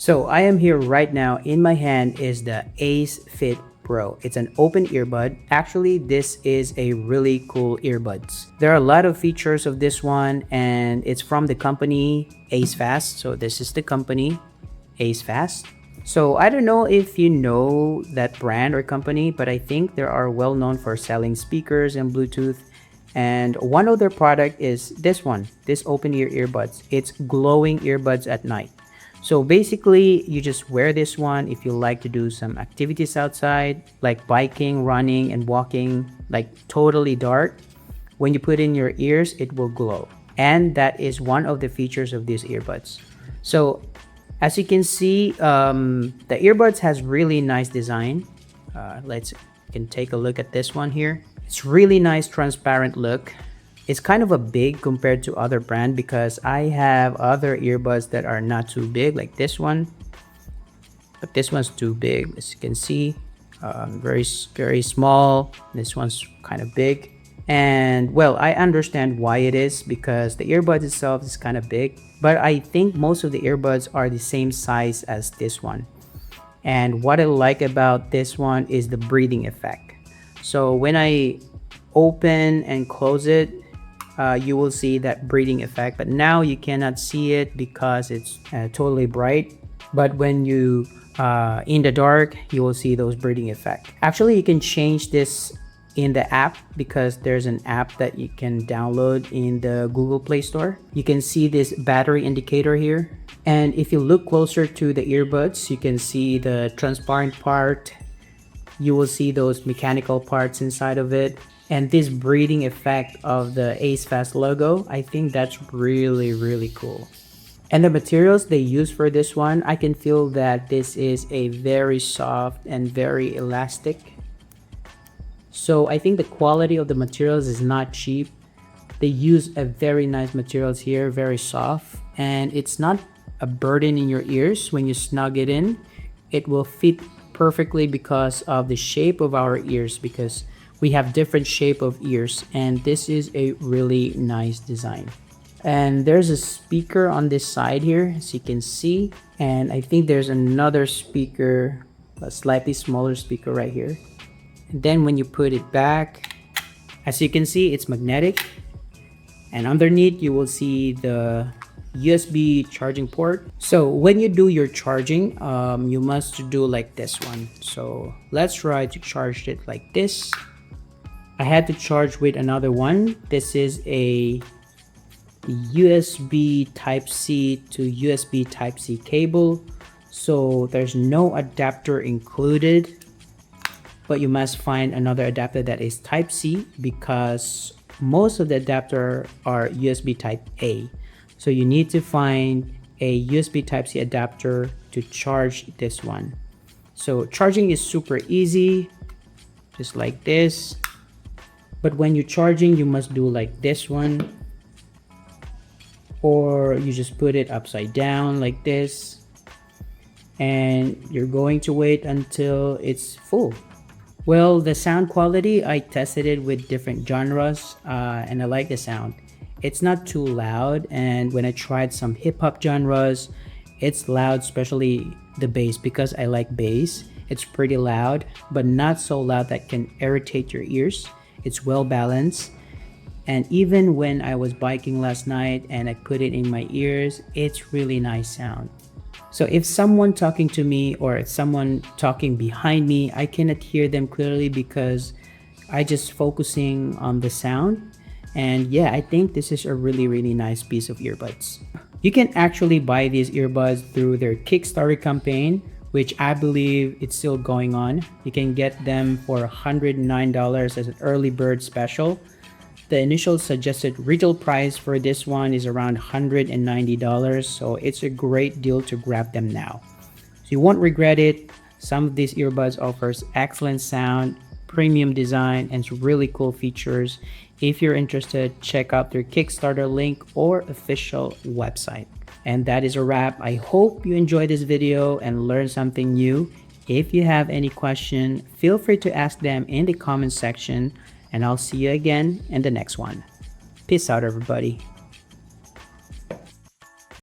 So I am here right now. In my hand is the AceFit Pro. It's an open earbud. Actually, this is a really cool earbuds. There are a lot of features of this one, and it's from the company ACEFAST. So this is the company ACEFAST. So I don't know if you know that brand or company, but I think they are well known for selling speakers and Bluetooth. And one of their product is this one, this open ear earbuds. It's glowing earbuds at night. So basically, you just wear this one if you like to do some activities outside, like biking, running, and walking, like totally dark. When you put in your ears, it will glow. And that is one of the features of these earbuds. So as you can see, the earbuds has really nice design. Let's can take a look at this one here. It's really nice transparent look. It's kind of a big compared to other brand because I have other earbuds that are not too big like this one, but this one's too big. As you can see, very small. This one's kind of big, and well, I understand why it is because the earbuds itself is kind of big, but I think most of the earbuds are the same size as this one. And what I like about this one is the breathing effect. So when I open and close it, you will see that breathing effect, but now you cannot see it because it's totally bright. But when you in the dark, you will see those breathing effect. Actually, you can change this in the app because there's an app that you can download in the Google Play Store. You can see this battery indicator here, and if you look closer to the earbuds, you can see the transparent part. You will see those mechanical parts inside of it, and this breathing effect of the AceFast logo. I think that's really cool. And the materials they use for this one, I can feel that this is a very soft and very elastic. So I think the quality of the materials is not cheap. They use a very nice materials here, very soft, and it's not a burden in your ears when you snug it in. It will fit perfectly because of the shape of our ears, because we have different shape of ears, and this is a really nice design. And there's a speaker on this side here, as you can see, and I think there's another speaker, a slightly smaller speaker right here. And then when you put it back, as you can see, it's magnetic, and underneath you will see the USB charging port. So when you do your charging, you must do like this one. So let's try to charge it like this. I had to charge with another one. This is a USB Type-C to USB Type-C cable. So there's no adapter included, but you must find another adapter that is Type-C because most of the adapter are USB Type-A. So you need to find a USB Type-C adapter to charge this one. So charging is super easy, just like this. But when you're charging, you must do like this one, or you just put it upside down like this, and you're going to wait until it's full. Well, the sound quality, I tested it with different genres, and I like the sound. It's not too loud, and when I tried some hip-hop genres, it's loud, especially the bass, because I like bass. It's pretty loud, but not so loud that can irritate your ears. It's well balanced, and even when I was biking last night and I put it in my ears, it's really nice sound. So if someone talking to me or if someone talking behind me, I cannot hear them clearly because I just focusing on the sound. And yeah, I think this is a really nice piece of earbuds. You can actually buy these earbuds through their Kickstarter campaign, which I believe it's still going on. You can get them for $109 as an early bird special. The initial suggested retail price for this one is around $190, so it's a great deal to grab them now. So you won't regret it. Some of these earbuds offers excellent sound, premium design, and really cool features. If you're interested, check out their Kickstarter link or official website. And that is a wrap. I hope you enjoyed this video and learned something new. If you have any question, feel free to ask them in the comment section, and I'll see you again in the next one. Peace out, everybody.